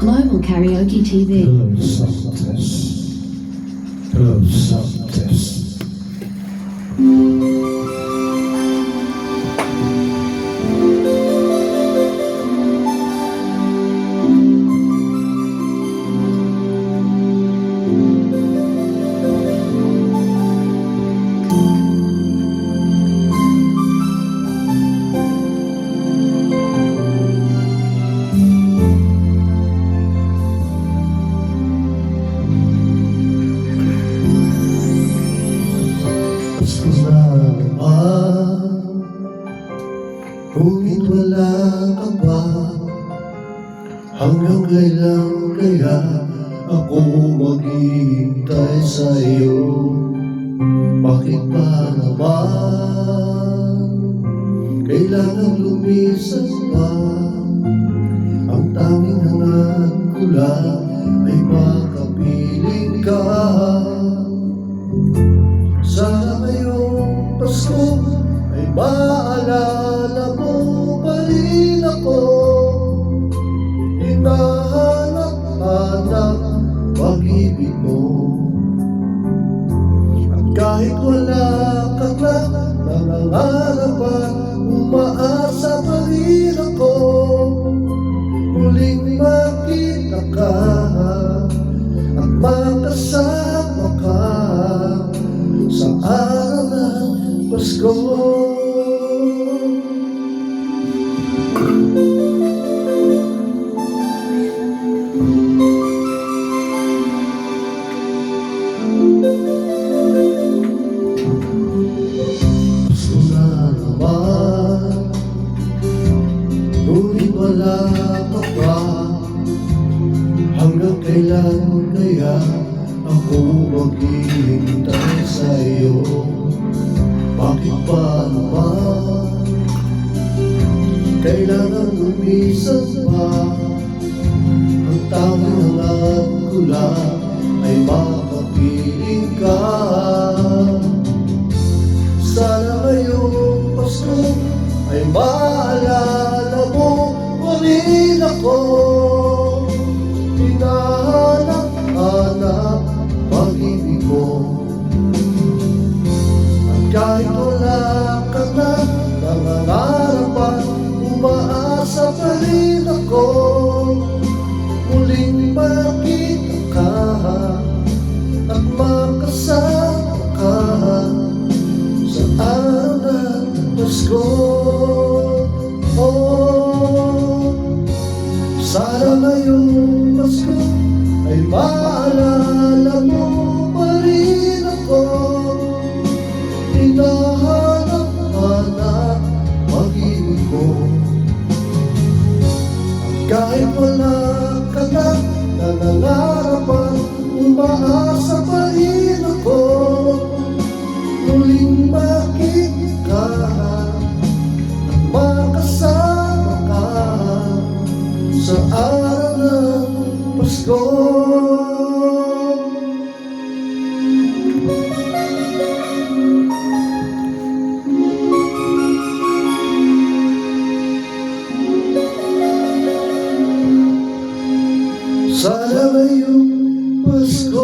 Global Karaoke TV. Close-up test. Close-up test. Gusto na naman, ngunit wala ka ba? Hanggang kailan kaya ako maghihintay sa iyo? Bakit ba naman kailangan lumisan pa? Ang tanging hangad ko lang ay makapiling ka. Sana ngayong Pasko ay maalala mo pa rin ako. Hinahanap-hanap pag-ibig mo. At kahit wala ka na, nangangarap at umaasa pa rin ako. Muling makita ka at makasama ka sa araw ng Pasko. Gusto na naman, ngunit wala ka pa. Hanggang kailan kaya ako maghihintay sa iyo? Bakit ba naman kailangan lumisan pa? Ang tanging hangad ko lang ay makapiling ka. Sana ngayong Pasko ay maalala mo pa rin ako. Hinahanap-hanap pag-ibig mo. At kahit wala ka na, nangangarap at umaasa pa rin ako. Muling makita ka at makasama ka sa araw ng Pasko. Sana ngayong Pasko ay maalala mo pa rin ako. Hinahanap-hanap pag-ibig ko. At kahit wala ka na, nangangarap at umaasa pa rin ako. Muling makita ka at makasama ka sa araw ng Pasko. Sana ngayong Pasko